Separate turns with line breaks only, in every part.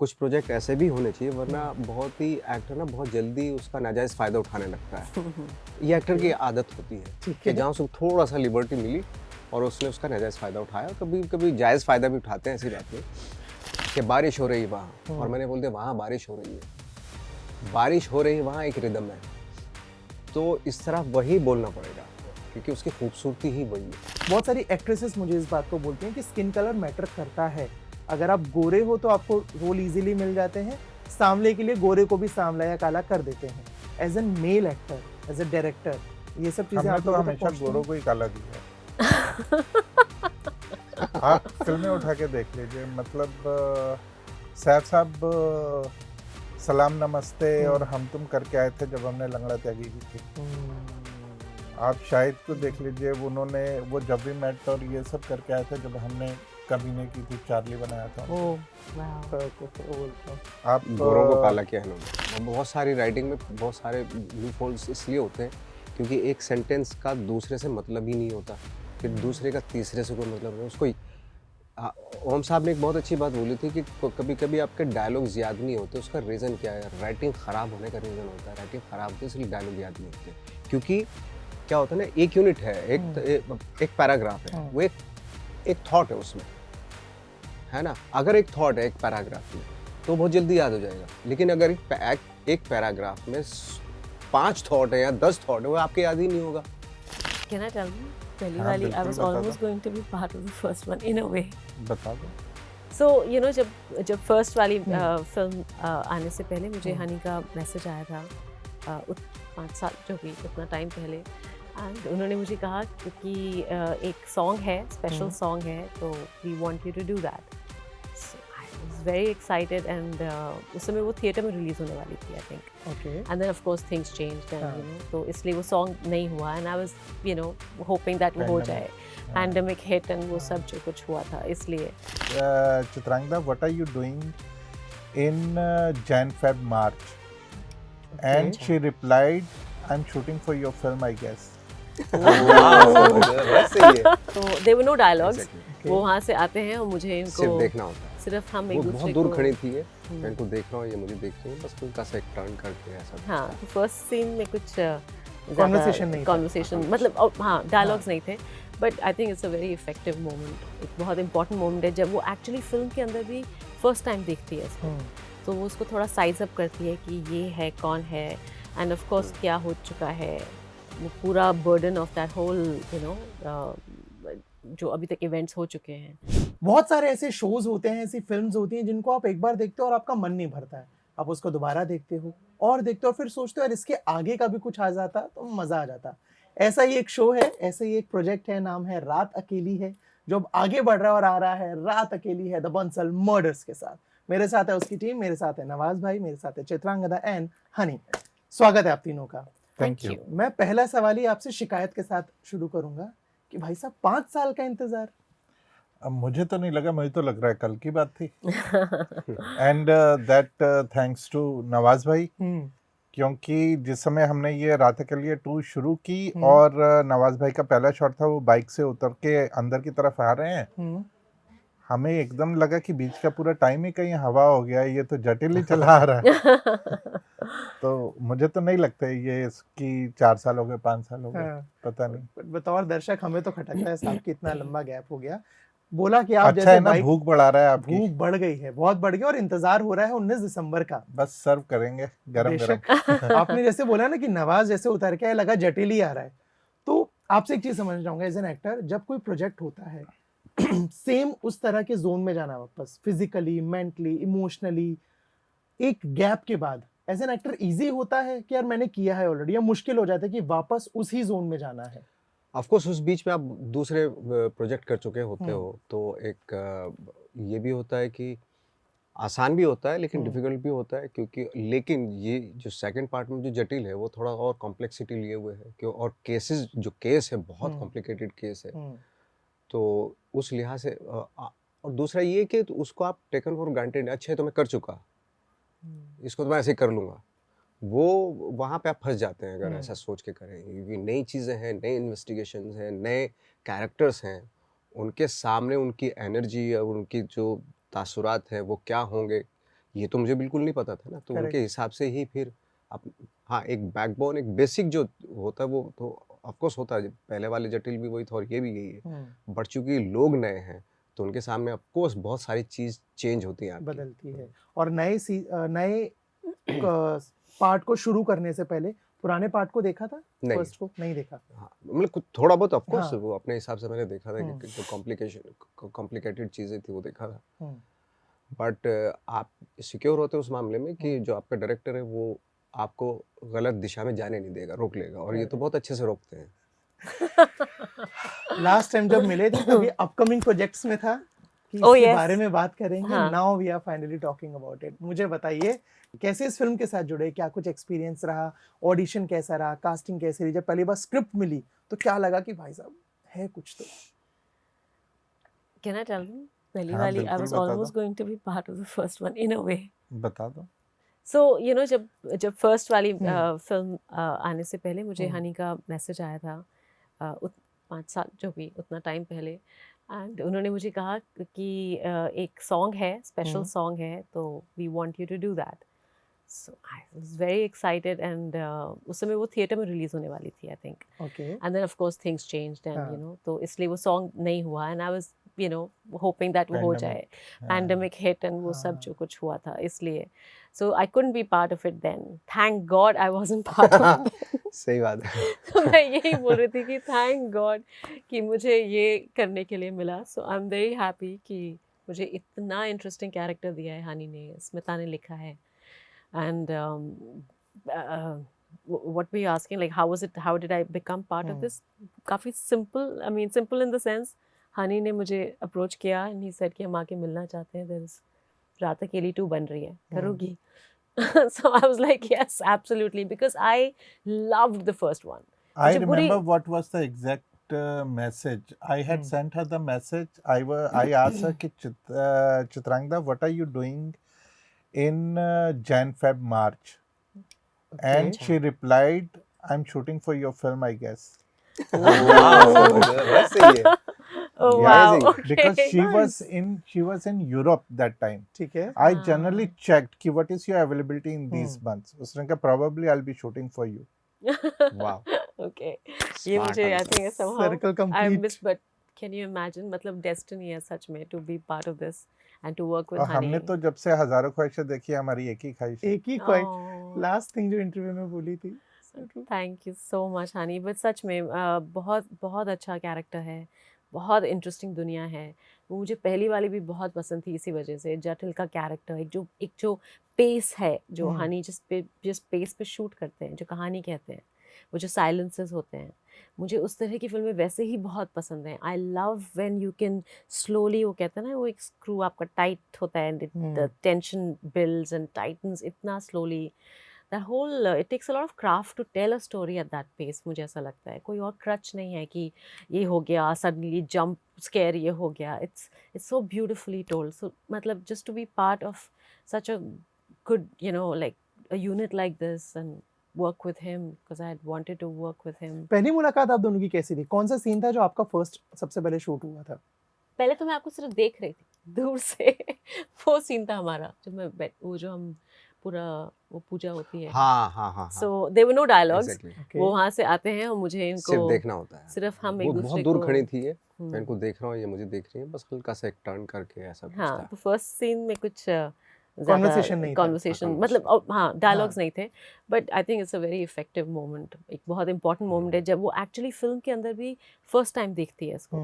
कुछ प्रोजेक्ट ऐसे भी होने चाहिए, वरना बहुत ही एक्टर ना बहुत जल्दी उसका नाजायज़ फ़ायदा उठाने लगता है। ये एक्टर की आदत होती है कि जहाँ उसको थोड़ा सा लिबर्टी मिली और उसने उसका नाजायज़ फ़ायदा उठाया। कभी कभी जायज़ फ़ायदा भी उठाते हैं, ऐसी बात नहीं कि बारिश हो रही है वहाँ और मैंने बोल दिया वहाँ बारिश हो रही है। बारिश हो रही है वहाँ एक रिदम है, तो इस तरह वही बोलना पड़ेगा क्योंकि उसकी खूबसूरती ही वही है।
बहुत सारी एक्ट्रेसेस मुझे इस बात को बोलती हैं कि स्किन कलर मैटर करता है। अगर आप गोरे हो तो आपको रोल इजीली मिल जाते हैं, सांवले के लिए गोरे को भी सांवला या काला कर देते हैं। As an male actor, as a director, ये सब चीजें
हमने
आप
तो
लोगों तक
हमेशा
पहुंचती
गोरों
हैं?
को ही काला दिया। आप फिल्में उठा के देख लीजिए, मतलब सैफ साहब सलाम नमस्ते और हम तुम करके आए थे जब हमने लंगड़ा त्यागी की थी। आप शाहिद को देख लीजिए, उन्होंने वो जब भी मेट और ये सब करके आए थे जब हमने कमीने की थी, चार्ली बनाया था। आप
गोरों को काला किया है इन्होंने। और बहुत सारी राइटिंग में बहुत सारे लूप होल्स इसलिए होते हैं क्योंकि एक सेंटेंस का दूसरे से मतलब ही नहीं होता, फिर दूसरे का तीसरे से कोई मतलब नहीं उसको। ओम साहब ने एक बहुत अच्छी बात बोली थी कि कभी कभी आपके डायलॉग्स याद नहीं होते, उसका रीज़न क्या है? राइटिंग ख़राब होने का रीज़न होता है, राइटिंग ख़राब होती है इसलिए डायलॉग याद नहीं होते। क्योंकि क्या होता है ना, एक यूनिट है, एक पैराग्राफ है, वो एक थॉट है उसमें, है ना? अगर एक थॉट है एक पैराग्राफ में तो बहुत जल्दी याद हो जाएगा, लेकिन अगर एक पैराग्राफ में 5 थॉट है या 10 थॉट है, वो आपके याद ही नहीं होगा।
Can I tell you? पहली
हाँ,
वाली I
बिल्कुल
was
बता
almost
दो।
going to be part of the first one in a way.
बता दो।
So you know जब फर्स्ट वाली फिल्म आने से पहले मुझे हनी का मैसेज आया था 5 साल जो भी उतना टाइम पहले, एंड उन्होंने मुझे कहा कि एक सॉन्ग है, स्पेशल सॉन्ग है, तो we want you to do that. So I was very excited and उस समय वो थिएटर में रिलीज होने वाली थी I think,
okay,
and then of course things changed and you know, तो इसलिए वो सॉन्ग नहीं हुआ, and I was you know hoping that वो हो जाए, पैंडेमिक हिट एंड वो सब जो कुछ हुआ था इसलिए।
Chitrangda, what are you doing in Jan, Feb, March? And she replied, I'm shooting for your film, I guess.
वैसे ही है,
तो there were no dialogues,
Exactly.
वो वहाँ से आते हैं और मुझे इनको
सिर्फ देखना होता है।
सिर्फ हम
वो
एक
बहुत
दूसरे
दूर
को
खड़ी थी ये, मैं इनको देख रहा हूँ, ये मुझे देख रही है, बस उनका सा एक टर्न करके ऐसा।
हाँ, तो फर्स्ट सीन में कुछ
Conversation नहीं था।
कॉन्वर्सेशन मतलब हाँ डायलॉग्स नहीं थे, but I think it's a very effective moment, एक बहुत इंपॉर्टेंट मोमेंट है जब वो एक्चुअली फिल्म के अंदर भी फर्स्ट टाइम देखती है इसको, तो वो उसको थोड़ा साइज अप करती है कि ये है कौन है, एंड ऑफ कोर्स क्या हो चुका है, वो पूरा burden of that whole you know जो अभी तक इवेंट्स हो चुके हैं।
बहुत सारे ऐसे शोज होते हैं, ऐसी फिल्म्स होती हैं जिनको आप एक बार देखते हो और आपका मन नहीं भरता है, आप उसको दोबारा देखते हो और देखते हो, फिर सोचते हो यार इसके आगे का भी कुछ आ जाता तो मजा आ जाता। ऐसा ही एक शो है, ऐसा ही एक प्रोजेक्ट है, नाम है रात अकेली है, जो अब आगे बढ़ रहा है और आ रहा है रात अकेली है द बंसल मर्डर्स के साथ। मेरे साथ है उसकी टीम, मेरे साथ है नवाज भाई, मेरे साथ है चित्रांगदा एंड हनी। स्वागत है आप तीनों का।
Thank you.
मैं पहला सवाल ही आपसे शिकायत के साथ शुरू करूंगा कि भाई साहब 5 साल का इंतजार।
अब मुझे तो नहीं लगा, मुझे तो लग रहा है कल की बात थी। And that thanks to Nawaz भाई, क्योंकि जिस समय हमने ये रात के लिए टूर शुरू की और नवाज भाई का पहला शॉट था, वो बाइक से उतर के अंदर की तरफ आ रहे हैं, हमें एकदम लगा कि बीच का पूरा टाइम ही कहीं हवा हो गया, ये तो जटिल ही चला आ रहा है। तो मुझे तो नहीं लगता है ये इसकी 4 साल हो गए, 5 साल हो गए,
हाँ।
पता नहीं।
बतौर दर्शक हमें तो खटकता है साहब कि इतना लंबा गैप हो गया। बोला कि आप
अच्छा
जैसे
है ना,
बाइक,
भूख बढ़ा रहा है आपकी।
भूख बढ़ गई है, बहुत बढ़ गई, और इंतजार हो रहा है 19 दिसंबर का।
बस सर्व करेंगे गरम गरम।
बेशक आपने जैसे बोला ना कि नवाज जैसे उतर के आए, लगा जटिल ही आ रहा है, तो आपसे एक चीज समझना चाहूंगा एज एन एक्टर, जब कोई प्रोजेक्ट होता है सेम उस तरह के जोन में जाना वापस, फिजिकली, मेंटली, इमोशनली, एक गैप के बाद एज एन एक्टर इजी होता है कि यार मैंने किया है ऑलरेडी, या मुश्किल हो जाता है कि वापस उसी जोन में जाना है?
ऑफ कोर्स उस बीच में आप दूसरे प्रोजेक्ट कर चुके होते हो, तो एक ये भी होता है कि आसान भी होता है लेकिन डिफिकल्ट भी होता है, क्योंकि लेकिन ये जो सेकंड पार्ट में जो जटिल है वो थोड़ा और कॉम्प्लेक्सिटी लिए हुए है, क्यों और केस है बहुत कॉम्प्लिकेटेड केस है, तो उस लिहाज से और दूसरा ये कि तो उसको आप टेकन फॉर ग्रांटेड, अच्छा है तो मैं कर चुका, इसको तो मैं ऐसे ही कर लूँगा, वो वहाँ पे आप फंस जाते हैं अगर ऐसा सोच के करें। ये नई चीज़ें हैं, नए इन्वेस्टिगेशंस हैं, नए कैरेक्टर्स हैं, उनके सामने उनकी एनर्जी और उनकी जो तासुरात हैं वो क्या होंगे, ये तो मुझे बिल्कुल नहीं पता था ना, तो
Correct.
उनके हिसाब से ही फिर हाँ, एक बैकबोन, एक बेसिक जो होता है वो तो ऑफ कोर्स होता है, पहले वाले जटिल भी वही था और ये भी यही है, बट चूंकि लोग नए हैं तो उनके सामने ऑफ कोर्स बहुत सारी चीज चेंज होती हैं आपकी।
बदलती है। और नए पार्ट को शुरू करने से पहले पुराने पार्ट को देखा था?
नहीं।
फर्स्ट को नहीं देखा?
हाँ, मतलब कुछ थोड़ा बहुत ऑफ कोर्स
हाँ।
वो अपने हिसाब से मैंने देखा था कि जो कॉम्प्लिकेटेड चीजें थी वो देखा था, बट आप सिक्योर होते हो उस मामले में कि जो आपका डायरेक्टर है वो आपको गलत दिशा में जाने नहीं देगा, रोक लेगा, और ये तो बहुत अच्छे से रोकते हैं।
लास्ट टाइम जब मिले थे तभी अपकमिंग प्रोजेक्ट्स में था कि
Oh,
इसके
yes.
बारे में बात करेंगे।
हाँ.
Now we are finally talking about it. मुझे बताइए कैसे इस फिल्म के साथ जुड़े, क्या कुछ एक्सपीरियंस रहा, ऑडिशन कैसा रहा, कास्टिंग कैसी रही, जब पहली बार स्क्रिप्ट मिली तो क्या लगा कि भाई साहब है कुछ तो?
Can I tell you? पहली
हाँ,
वाली I
बिल्कुल
was
बता
almost
दो।
going to be part of the first one in a way.
बता दो।
So you know जब फर्स्ट वाली फिल्म आने से पहले मुझे हनी का मैसेज आया था 5 साल जो भी उतना टाइम पहले, एंड उन्होंने मुझे कहा कि एक सॉन्ग है, स्पेशल सॉन्ग है, तो we want you to do that. So I was very excited, and उस समय वो थिएटर में रिलीज होने वाली थी I think,
okay.
And then of course things changed and
हाँ.
यू नो, तो इसलिए वो सॉन्ग नहीं हुआ, and I was you know hoping that वो हो जाए, पैंडेमिक हिट एंड वो सब जो कुछ हुआ था, इसलिए so I couldn't be part of it then. Thank God I wasn't part of it.
सही बात है।
तो मैं यही बोल रही थी कि थैंक गॉड कि मुझे ये करने के लिए मिला। सो आई एम वेरी हैप्पी कि मुझे इतना इंटरेस्टिंग कैरेक्टर दिया है हनी ने, स्मिता ने लिखा है, and what were you asking, like how did I become part of this? काफ़ी simple, I mean simple in the sense, Honey ने मुझे अप्रोच किया and he said कि हम आके मिलना चाहते हैं, there is रात अकेली 2 बन रही है, करोगी? So I was like yes, absolutely, because I loved the first one.
I
मुझे पूरी-
remember what was the exact message. I had sent her the message. I asked her कि Chitrangda, what are you doing in Jan, Feb, March? And she replied, I'm shooting for your film, I guess.
वैसे ही है।
Oh
Yeah,
wow,
amazing.
okay.
Because she was in Europe that time.
ठीक है।
I generally checked कि what is your availability in these months. उसने कहा probably I'll be shooting for you.
Wow.
Okay, ये
Smart
मुझे I
answer.
think somehow
Circle
I
complete.
missed, but can you imagine, मतलब destiny है सच में to be part of this and to work with
और
Honey.
हमने तो जब से हजारों ख्वाहिशें देखी, हमारी एक ही ख्वाहिश है।
एक ही क्वाइट
Oh,
लास्ट थिंग जो इंटरव्यू में बोली थी।
thank you so much Honey, but सच में बहुत बहुत अच्छा कैरेक्टर है, बहुत इंटरेस्टिंग दुनिया है। वो मुझे पहली वाली भी बहुत पसंद थी इसी वजह से, जटिल का कैरेक्टर, एक जो पेस है, जो हनी जिस पेस पे शूट करते हैं, जो कहानी कहते हैं, वो जो साइलेंसेस होते हैं, मुझे उस तरह की फिल्में वैसे ही बहुत पसंद हैं। I love when you can slowly, वो कहते हैं ना, वो एक स्क्रू आपका टाइट होता है, the tension builds and tightens इतना slowly, that whole it takes a lot of craft to tell a story at that pace. मुझे ऐसा लगता है कोई और क्रच नहीं है कि ये हो गया सडनली जंप स्केयर, ये हो गया, it's so beautifully told. So मतलब just to be part of such a good, you know, like a unit like this and work with him, because I had wanted to work with him.
पहली मुलाकात आप दोनों की कैसी थी? कौन सा सीन था जो आपका फर्स्ट सबसे पहले शूट हुआ था?
पहले तो मैं आपको सिर्फ देख रही थी दूर से। वो सीन था हमारा, जब वो जो हम पूरा वो पूजा होती है,
हाँ।
so there were no dialogues.
Exactly.
Okay.
वो वहाँ से आते हैं और मुझे इनको
सिर्फ देखना होता है।
सिर्फ हम
वो
एक
बहुत
दूसरे
दूर
को
खड़ी थी ये, मैं इनको देख रहा हूँ, ये मुझे देख रही है, बस हल्का सा एक टर्न करके ऐसा कुछ
हाँ,
था।
तो फर्स्ट सीन में कुछ
Conversation नहीं था।
कॉन्वर्सेशन
हाँ,
मतलब हाँ डायलॉग्स
हाँ।
नहीं थे, but I think it's a very effective moment, एक बहुत इंपॉर्टेंट मोमेंट है, जब वो एक्चुअली फिल्म के अंदर भी फर्स्ट टाइम देखती है इसको,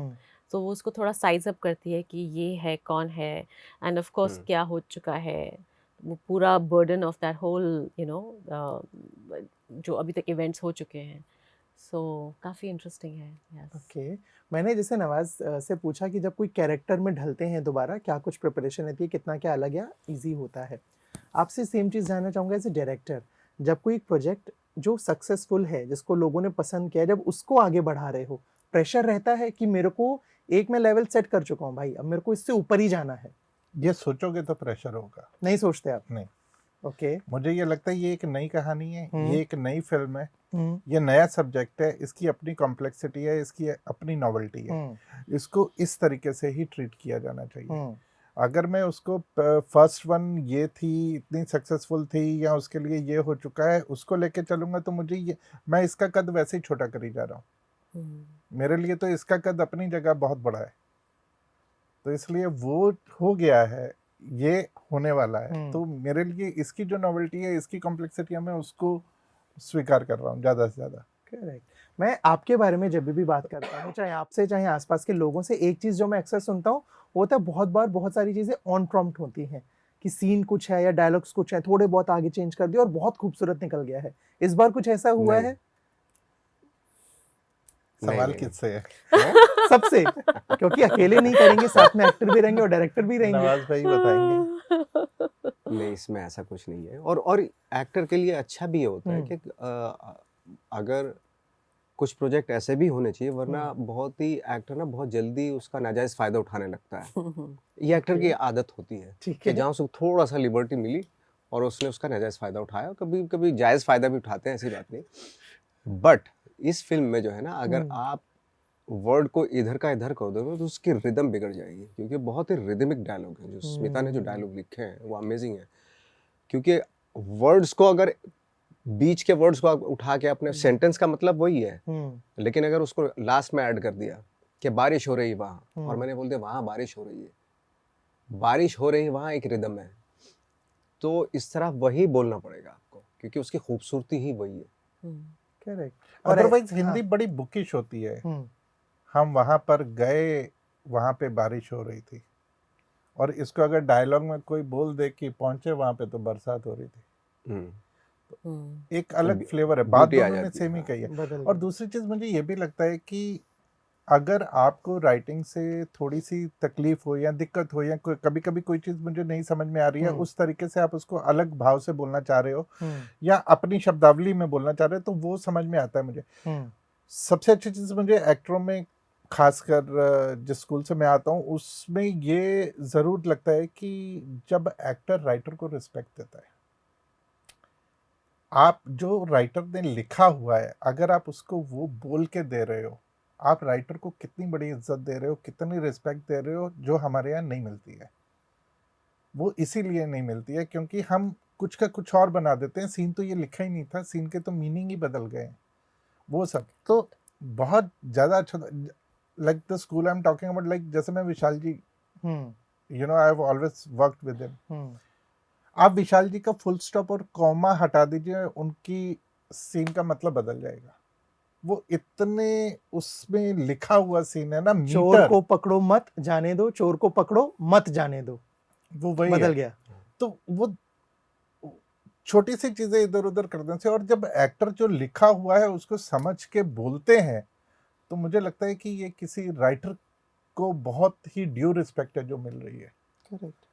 तो वो उसको थोड़ा साइज अप करती है कि ये है कौन है, एंड ऑफ कोर्स क्या हो चुका है, वो पूरा burden of that whole you know जो अभी तक इवेंट्स हो चुके हैं, सो काफ़ी इंटरेस्टिंग है। yes.
ओके। मैंने जैसे नवाज से पूछा कि जब कोई कैरेक्टर में ढलते हैं दोबारा, क्या कुछ प्रिपरेशन रहती है, कितना क्या अलग या इजी होता है? आपसे सेम चीज़ जानना चाहूँगा एज ए डायरेक्टर, जब कोई प्रोजेक्ट जो सक्सेसफुल है, जिसको लोगों ने पसंद किया, जब उसको आगे बढ़ा रहे हो, प्रेशर रहता है कि मेरे को एक मैं लेवल सेट कर चुका हूँ भाई, अब मेरे को इससे ऊपर ही जाना है?
ये सोचोगे तो प्रेशर होगा।
नहीं सोचते आप?
नहीं।
ओके।
मुझे ये लगता है ये एक नई कहानी है, ये एक नई फिल्म है, ये नया सब्जेक्ट है, इसकी अपनी कॉम्प्लेक्सिटी है, इसकी अपनी नॉवेल्टी है, इसको इस तरीके से ही ट्रीट किया जाना चाहिए। अगर मैं उसको फर्स्ट वन ये थी, इतनी सक्सेसफुल थी, या उसके लिए ये हो चुका है, उसको लेके चलूंगा तो मुझे ये, मैं इसका कद वैसे ही छोटा करी जा रहा हूँ। मेरे लिए तो इसका कद अपनी जगह बहुत बड़ा है, तो इसलिए वो हो गया है, ये होने वाला है, तो मेरे लिए इसकी जो नॉवेल्टी है, इसकी कॉम्प्लेक्सिटी है, मैं उसको स्वीकार कर रहा हूँ ज़्यादा से ज़्यादा।
करेक्ट। मैं आपके बारे में जब भी बात करता हूँ, चाहे आपसे चाहे आसपास के लोगों से, एक चीज़ जो मैं अक्सर सुनता हूँ वो होता है बहुत बार बहुत सारी चीज़ें ऑन प्रॉम्प्ट होती हैं कि सीन कुछ है या डायलॉग्स कुछ है, थोड़े बहुत आगे चेंज कर दिया और बहुत खूबसूरत निकल गया है। इस बार कुछ ऐसा हुआ
नहीं।
है?
सवाल
नहीं।
किससे है?
सबसे, क्योंकि अकेले नहीं करेंगे, साथ में एक्टर भी रहेंगे और डायरेक्टर भी रहेंगे।
नवाज भाई बताएंगे।
नहीं, इसमें ऐसा कुछ नहीं है, और एक्टर के लिए अच्छा भी ये होता है कि अगर कुछ प्रोजेक्ट ऐसे भी होने चाहिए, वरना बहुत ही एक्टर ना बहुत जल्दी उसका नाजायज फायदा उठाने लगता है। ये एक्टर की आदत होती है
ठीक
कि
है।
जहाँ उसको थोड़ा सा लिबर्टी मिली और उसने उसका नाजायज फायदा उठाया, कभी कभी जायज फायदा भी उठाते हैं, ऐसी बात नहीं। बट इस फिल्म में जो है ना, अगर आप वर्ड को इधर का इधर कर दोगे तो उसकी रिदम बिगड़ जाएगी, क्योंकि बहुत ही रिदमिक डायलॉग है। जो स्मिता ने जो डायलॉग लिखे हैं वो अमेजिंग है, क्योंकि वर्ड्स को अगर बीच के वर्ड्स को आप उठा के अपने सेंटेंस का मतलब वही है, लेकिन अगर उसको लास्ट में ऐड कर दिया कि बारिश हो रही वहाँ, और मैंने बोल दिया वहाँ बारिश हो रही है, बारिश हो रही वहाँ एक रिदम है, तो इस तरह वही बोलना पड़ेगा आपको, क्योंकि उसकी खूबसूरती ही वही है।
करेक्ट।
अदरवाइज हिंदी बड़ी बुकिश होती है। हम वहां पर गए, वहां पे बारिश हो रही थी, और इसको अगर डायलॉग में कोई बोल दे कि पहुंचे वहां पे तो बरसात हो रही थी, तो एक अलग फ्लेवर है। बात
ब्यूटी आ
दोनों ने
जाती है,
सेम ही
हाँ।
कही है।
बदल
और
गया।
दूसरी चीज मुझे ये भी लगता है कि अगर आपको राइटिंग से थोड़ी सी तकलीफ हो या दिक्कत हो, या कभी कभी कोई चीज मुझे नहीं समझ में आ रही है, उस तरीके से आप उसको अलग भाव से बोलना चाह रहे हो या अपनी शब्दावली में बोलना चाह रहे हो, तो वो समझ में आता है मुझे। सबसे अच्छी चीज मुझे एक्टरों में, खासकर जिस स्कूल से मैं आता हूँ, उसमें ये जरूर लगता है कि जब एक्टर राइटर को रिस्पेक्ट देता है, आप जो राइटर ने लिखा हुआ है अगर आप उसको वो बोल के दे रहे हो, आप राइटर को कितनी बड़ी इज्जत दे रहे हो, कितनी रिस्पेक्ट दे रहे हो, जो हमारे यहाँ नहीं मिलती है। वो इसीलिए नहीं मिलती है क्योंकि हम कुछ का कुछ और बना देते हैं। सीन तो ये लिखा ही नहीं था, सीन के तो मीनिंग ही बदल गए हैं, वो सब। तो बहुत ज़्यादा अच्छा, like the school I am talking about, like जैसे मैं Vishal ji, you know, I have always worked with him. आप विशाल जी का फुल स्टॉप और कॉमा हटा दीजिए, उनकी सीन का मतलब बदल जाएगा। वो इतने उसमें लिखा हुआ सीन है ना,
चोर
मीटर,
को पकड़ो मत जाने दो, चोर को पकड़ो मत जाने दो,
वो वही
बदल
है।
गया।
तो वो छोटी सी चीजें इधर उधर कर देने से, और जब एक्टर जो लिखा हुआ है उसको समझ के बोलते हैं, तो मुझे लगता है कि ये किसी राइटर को बहुत ही ड्यू रिस्पेक्ट है जो मिल रही है।
करेक्ट।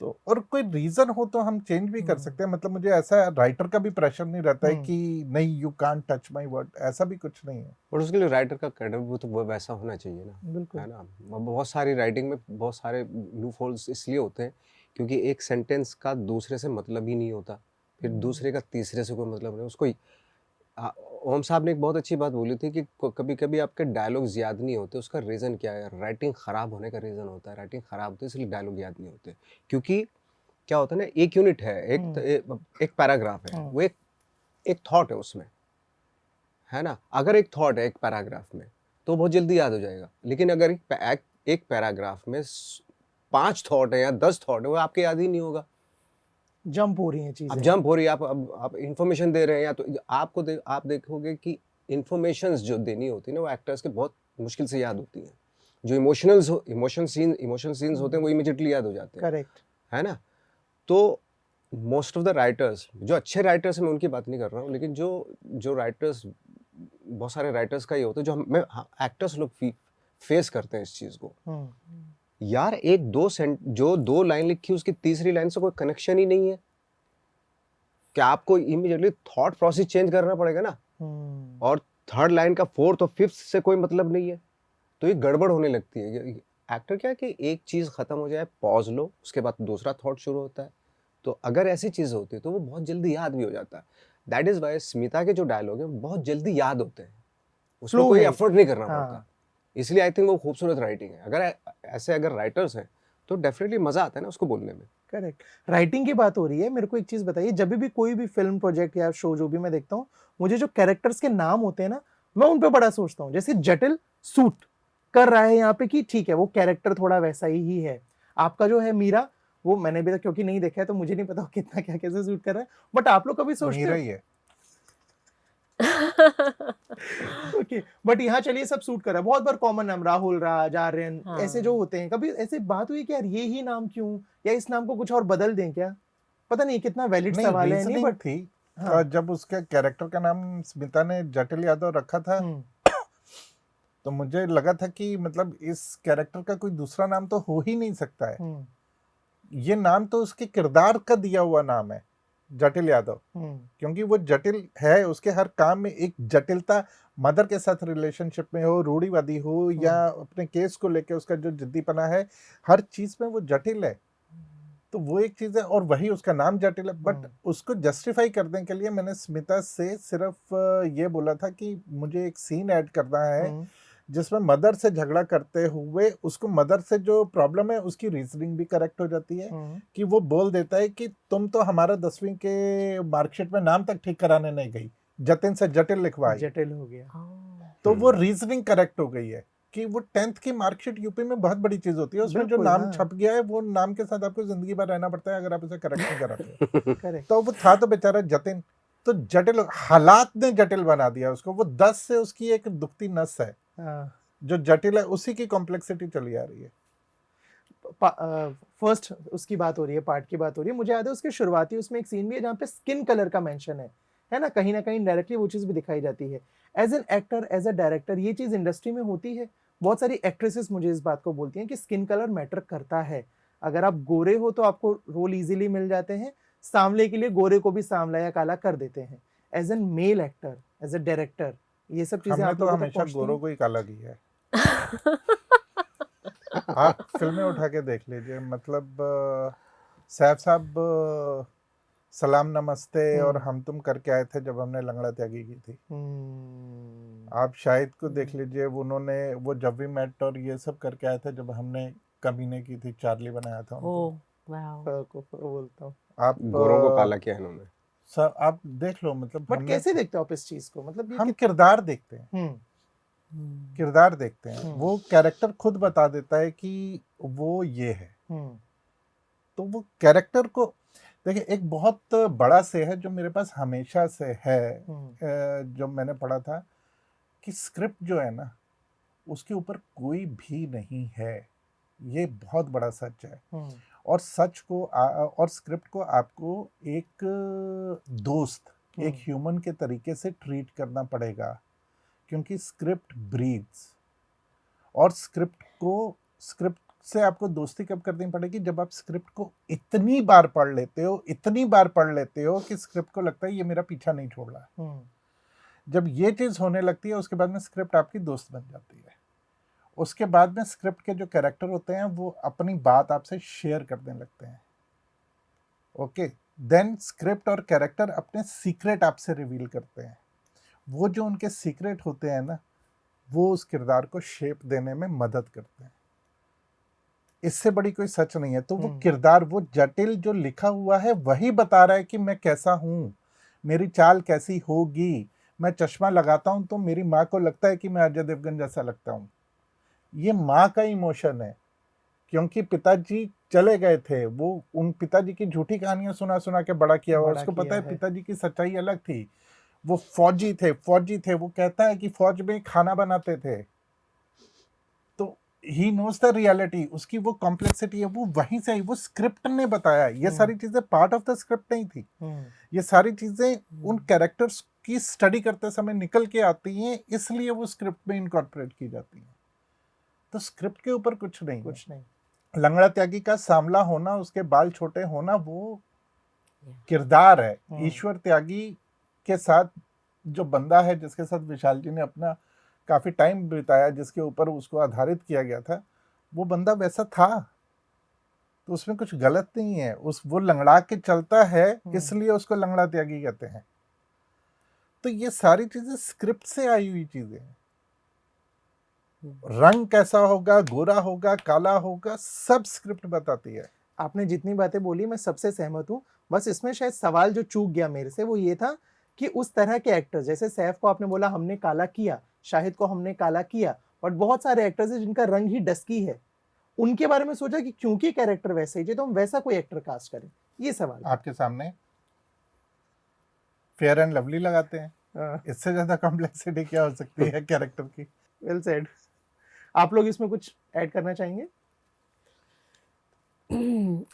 तो और कोई रीजन हो तो हम चेंज भी कर सकते हैं। मतलब मुझे ऐसा राइटर का भी प्रेशर नहीं रहता है कि नहीं, you can't touch my word, ऐसा भी कुछ नहीं है।
और उसके लिए राइटर का कैडर भी तो वो वैसा होना चाहिए ना,
बिल्कुल।
है ना। बहुत सारी राइटिंग में बहुत सारे लूप होल्स इसलिए होते हैं क्योंकि एक सेंटेंस का दूसरे से मतलब ही नहीं होता, फिर दूसरे का तीसरे से कोई मतलब नहीं उसको। ओम साहब ने एक बहुत अच्छी बात बोली थी कि कभी कभी आपके डायलॉग्स याद नहीं होते, उसका रीज़न क्या है? राइटिंग ख़राब होने का रीज़न होता है, राइटिंग ख़राब होती है इसलिए डायलॉग याद नहीं होते। क्योंकि क्या होता है ना, एक यूनिट है, एक पैराग्राफ है, वो एक थॉट है उसमें, है ना। अगर एक थॉट है एक पैराग्राफ में तो बहुत जल्दी याद हो जाएगा, लेकिन अगर एक पैराग्राफ में 5 थॉट है या 10 थॉट है, वो आपके याद ही नहीं होगा।
जंप हो रही हैं चीजें,
अब जंप हो रही है, आप इंफॉर्मेशन दे रहे हैं, या तो आप देखोगे कि इंफॉर्मेशंस जो देनी होती है ना, वो एक्टर्स के बहुत मुश्किल से याद होती हैं। जो इमोशन सीन्स होते हैं वो इमीडिएटली याद हो जाते हैं,
करेक्ट,
है ना। तो मोस्ट ऑफ द राइटर्स, जो अच्छे राइटर्स हैं मैं उनकी बात नहीं कर रहा हूँ, लेकिन जो राइटर्स, बहुत सारे राइटर्स का ये होता है जो एक्टर्स लोग फेस करते हैं इस चीज़ को। यार जो 2 लाइन लिखी उसकी तीसरी लाइन से कोई कनेक्शन ही नहीं है, क्या आपको इमीडिएटली थॉट प्रोसेस चेंज करना पड़ेगा ना, और थर्ड लाइन का 4th और 5th से कोई मतलब नहीं है, तो ये गड़बड़ होने लगती है। एक्टर क्या है कि एक चीज़ खत्म हो जाए, पॉज लो, उसके बाद दूसरा थॉट शुरू होता है। तो अगर ऐसी चीज़ होती है तो वो बहुत जल्दी याद भी हो जाता है। दैट इज़ वाई स्मिता के जो डायलॉग हैं बहुत जल्दी याद होते हैं, उसमें
Flow
कोई
है।
एफर्ट नहीं करना
हाँ।
पड़ता, इसलिए आई थिंक वो खूबसूरत राइटिंग है। अगर राइटर्स हैं तो डेफिनेटली मज़ा आता है ना उसको बोलने में।
करेक्ट। राइटिंग की बात हो रही है, मेरे को एक चीज बताइए, जब भी कोई भी फिल्म प्रोजेक्ट या शो जो भी मैं देखता हूँ, मुझे जो कैरेक्टर्स के नाम होते हैं ना, मैं उन पे बड़ा सोचता हूँ। जैसे जटिल सूट कर रहा है यहाँ पे कि ठीक है वो कैरेक्टर थोड़ा वैसा ही है। आपका जो है मीरा, वो मैंने अभी तक क्योंकि नहीं देखा है तो मुझे नहीं पता वो कितना क्या कैसे सूट कर रहा है, बट आप लोग कभी सोचते
मेरा
हो?
ही है।
ओके, बट यहाँ चलिए सब सूट कर रहा है, बहुत बार कॉमन नाम राहुल, राज, आर्यन,
हाँ।
ऐसे जो होते हैं, कभी ऐसे बात हुई कि यार ये ही नाम क्यों, या इस नाम को कुछ और बदल दें क्या? पता नहीं कितना वैलिड
नहीं,
सवाल है नहीं,
रीजनिंग
बट
थी।
हाँ।
जब उसके कैरेक्टर का नाम स्मिता ने जटिल यादव रखा था, तो मुझे लगा था कि मतलब इस कैरेक्टर का कोई दूसरा नाम तो हो ही नहीं सकता है। ये नाम तो उसके किरदार का दिया हुआ नाम है, जटिल यादव, क्योंकि वो जटिल है। उसके हर काम में एक जटिलता, मदर के साथ रिलेशनशिप में हो, रूढ़िवादी हो, या अपने केस को लेके उसका जो जिद्दीपना है, हर चीज में वो जटिल है। तो वो एक चीज है, और वही उसका नाम जटिल है। बट उसको जस्टिफाई करने के लिए मैंने स्मिता से सिर्फ ये बोला था कि मुझे एक सीन ऐड करना है जिसमें मदर से झगड़ा करते हुए उसको, मदर से जो प्रॉब्लम है उसकी रीजनिंग भी करेक्ट हो जाती है, कि वो बोल देता है कि तुम तो हमारा 10वीं के मार्कशीट में नाम तक ठीक कराने नहीं गई, जतिन से जटिल लिखवाई,
जटिल हो गया।
तो वो रीजनिंग करेक्ट हो गई है। कि वो 10th की मार्कशीट यूपी में बहुत बड़ी चीज होती है, उसमें जो
बिल्कुल,
नाम
हाँ।
छप गया है वो नाम के साथ आपको जिंदगी भर रहना पड़ता है अगर आप उसे करेक्ट नहीं कराते।
करेक्ट।
तो वो था तो बेचारा जतिन, तो जटिल हालात ने जटिल बना दिया उसको। वो 10 से उसकी एक दुखती नस है, जो जटिल है, उसी की कॉम्प्लेक्सिटी चली आ रही है।
फर्स्ट उसकी बात हो रही है, पार्ट की बात हो रही है, मुझे याद है उसके शुरुआती उसमें एक सीन भी है जहाँ पे स्किन कलर का मेंशन है ना, कहीं ना कहीं डायरेक्टली वो चीज भी दिखाई जाती है। As an actor, as a director, ये चीज इंडस्ट्री में होती है। बहुत सारी एक्ट्रेसेस मुझे इस बात को बोलती हैं कि स्किन कलर मैटर करता है। अगर आप गोरे हो तो आपको रोल इजीली मिल जाते हैं, सांवले के लिए गोरे को भी सांवला या काला कर देते हैं। As an male actor, as a director, ये सब चीजें
हमने
आप
तो
लोगों तक
हमेशा
पहुंचती
गोरों
हैं?
को ही काला किया है। आप फिल्में उठा के देख लीजिए, मतलब सैफ साहब सलाम नमस्ते और हम तुम करके आए थे जब हमने लंगड़ा त्यागी की थी। आप शाहिद को देख लीजिए, उन्होंने वो जब वी मेट और ये सब करके आए थे जब हमने कमीने की थी, चार्ली बनाया था उनको।
बोलता हूँ
आप
गोरों को काला किया इन्होंने।
सब आप देख लो, मतलब
बट
हमने,
कैसे देखते हो आप इस चीज को, मतलब ये
हम किरदार देखते हैं, किरदार देखते हैं। वो कैरेक्टर खुद बता देता है कि वो ये है। तो वो कैरेक्टर को देखिए, एक बहुत बड़ा से है जो मेरे पास हमेशा से है, जो मैंने पढ़ा था कि स्क्रिप्ट जो है ना उसके ऊपर कोई भी नहीं है। ये बहुत बड़ा सच है। और सच को और स्क्रिप्ट को आपको एक दोस्त, एक ह्यूमन के तरीके से ट्रीट करना पड़ेगा, क्योंकि स्क्रिप्ट ब्रीथ्स। और स्क्रिप्ट से आपको दोस्ती कब करनी पड़ेगी, जब आप स्क्रिप्ट को इतनी बार पढ़ लेते हो कि स्क्रिप्ट को लगता है ये मेरा पीछा नहीं छोड़ रहा। जब ये चीज होने लगती है उसके बाद में स्क्रिप्ट आपकी दोस्त बन जाती है। उसके बाद में स्क्रिप्ट के जो कैरेक्टर होते हैं वो अपनी बात आपसे शेयर करने लगते हैं। ओके, देन स्क्रिप्ट और कैरेक्टर अपने सीक्रेट आपसे रिवील करते हैं। वो जो उनके सीक्रेट होते हैं ना, वो उस किरदार को शेप देने में मदद करते हैं। इससे बड़ी कोई सच नहीं है। तो वो किरदार, वो जटिल जो लिखा हुआ है वही बता रहा है कि मैं कैसा हूं, मेरी चाल कैसी होगी। मैं चश्मा लगाता हूं तो मेरी माँ को लगता है कि मैं अजय देवगन जैसा लगता हूं। ये माँ का इमोशन है, क्योंकि पिताजी चले गए थे, वो उन पिताजी की झूठी कहानियां सुना सुना के बड़ा किया हुआ। उसको पता है पिताजी की सच्चाई अलग थी। वो फौजी थे। वो कहता है कि फौज में खाना बनाते थे। तो ही नोज द रियलिटी। उसकी वो कॉम्प्लेक्सिटी है, वो वहीं से आई, वो स्क्रिप्ट ने बताया। ये सारी चीजें पार्ट ऑफ द स्क्रिप्ट नहीं थी। ये सारी चीजें उन कैरेक्टर्स की स्टडी करते समय निकल के आती हैं, इसलिए वो स्क्रिप्ट में इनकॉर्पोरेट की जाती हैं। तो स्क्रिप्ट के ऊपर कुछ नहीं। लंगड़ा त्यागी का सांवला होना, उसके बाल छोटे होना, वो किरदार है। ईश्वर त्यागी के साथ जो बंदा है, जिसके साथ विशाल जी ने अपना काफी टाइम बिताया, जिसके ऊपर उसको आधारित किया गया था, वो बंदा वैसा था। तो उसमें कुछ गलत नहीं है। वो लंगड़ा के चलता है, इसलिए उसको लंगड़ा त्यागी कहते हैं। तो ये सारी चीजें स्क्रिप्ट से आई हुई चीजें हैं। रंग कैसा होगा, गोरा होगा, काला होगा, सब स्क्रिप्ट बताती है।
आपने जितनी बातें बोली मैं सबसे सहमत हूँ। बस इसमें शायद सवाल जो चूक गया मेरे से वो ये था कि उस तरह के एक्टर्स, जैसे सैफ को आपने बोला हमने काला किया, शाहिद को हमने काला किया, बट बहुत सारे एक्टर्स हैं जिनका रंग ही डस्की है। उनके बारे में सोचा कि क्योंकि कैरेक्टर वैसे ही है तो हम वैसा कोई एक्टर कास्ट करें, ये सवाल।
आपके सामने फेयर एंड लवली लगाते हैं, इससे ज्यादा कॉम्प्लेक्सिटी क्या हो सकती है कैरेक्टर की।
Well said. आप लोग इसमें कुछ ऐड करना चाहेंगे?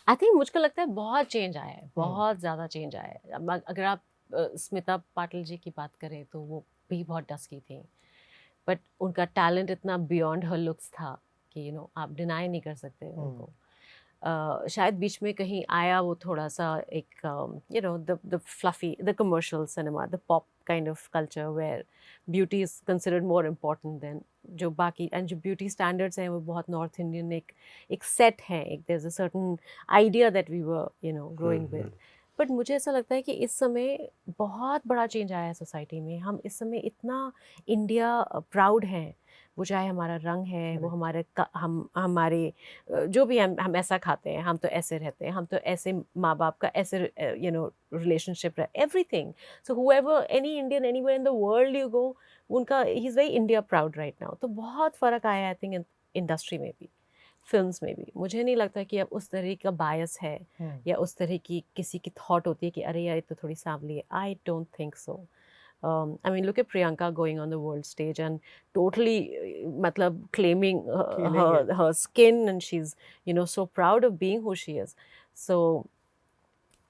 आई थिंक मुझको लगता है बहुत चेंज आया है, बहुत ज़्यादा चेंज आया है। अगर आप स्मिता पाटिल जी की बात करें तो वो भी बहुत डस्की थी, बट उनका टैलेंट इतना बियॉन्ड हर लुक्स था कि आप डिनाई नहीं कर सकते उनको। शायद बीच में कहीं आया वो थोड़ा सा एक the fluffy, the commercial cinema, the pop kind of culture where beauty is considered more important than जो बाकी, एंड जो ब्यूटी स्टैंडर्ड्स हैं वो बहुत नॉर्थ इंडियन एक सेट है, एक there is a certain idea that we were growing with. But मुझे ऐसा लगता है कि इस समय बहुत बड़ा चेंज आया है सोसाइटी में। हम इस समय इतना इंडिया प्राउड हैं, वो चाहे हमारा रंग है, वो हमारे जो भी हम ऐसा खाते हैं, हम तो ऐसे रहते हैं, हम तो ऐसे माँ बाप का ऐसे रिलेशनशिप है, everything. So whoever any Indian anywhere in the world you go, उनका ही is very India proud right now. तो बहुत फ़र्क आया आई थिंक इंडस्ट्री में भी, फिल्म्स में भी। मुझे नहीं लगता कि अब उस तरह का बायस है या उस तरह की किसी की थॉट होती है कि अरे यार ये तो थोड़ी सांवली है। I don't think so. I mean, look at Priyanka going on the world stage and totally, matlab, claiming her skin, and she's so proud of being who she is. So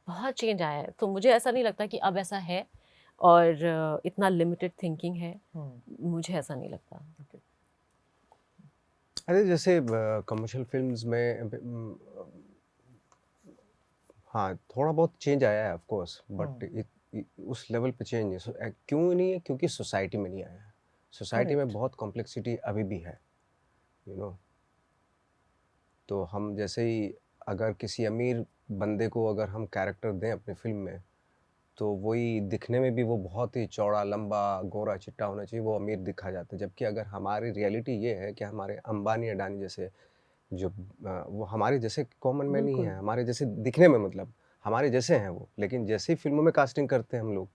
बहुत चेंज आया है, तो मुझे ऐसा नहीं लगता कि अब ऐसा है और इतना लिमिटेड थिंकिंग है। मुझे ऐसा नहीं लगता।
अरे जैसे कमर्शियल फिल्म्स में हाँ थोड़ा बहुत चेंज आया है ऑफ कोर्स, बट उस लेवल पे चेंज है। क्यों नहीं है? क्योंकि सोसाइटी में नहीं आया है। सोसाइटी में बहुत कॉम्प्लेक्सिटी अभी भी है, तो हम जैसे ही अगर किसी अमीर बंदे को अगर हम कैरेक्टर दें अपनी फिल्म में, तो वही दिखने में भी वो बहुत ही चौड़ा, लंबा, गोरा, चिट्टा होना चाहिए, वो अमीर दिखा जाता है। जबकि अगर हमारी रियलिटी ये है कि हमारे अंबानी अडानी जैसे जो वो हमारे जैसे कॉमन मैन नहीं है, हमारे जैसे दिखने में, मतलब हमारे जैसे हैं वो, लेकिन जैसे ही फिल्मों में कास्टिंग करते हैं हम लोग,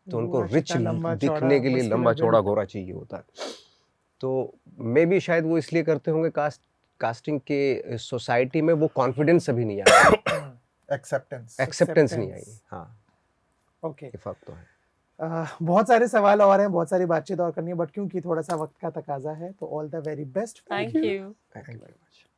तो उनको रिच दिखने के लिए लंबा चौड़ा गोरा चाहिए होता है। तो मे बी शायद वो इसलिए करते होंगे कास्टिंग के, सोसाइटी में वो कॉन्फिडेंस अभी नहीं आया, एक्सेप्टेंस नहीं आई। हाँ
ओके,
फर्क तो है।
बहुत सारे सवाल और हैं, बहुत सारी बातचीत और करनी है, बट क्योंकि थोड़ा सा वक्त का तकाजा है, तो all the very best.
Thank you.
Thank you very much.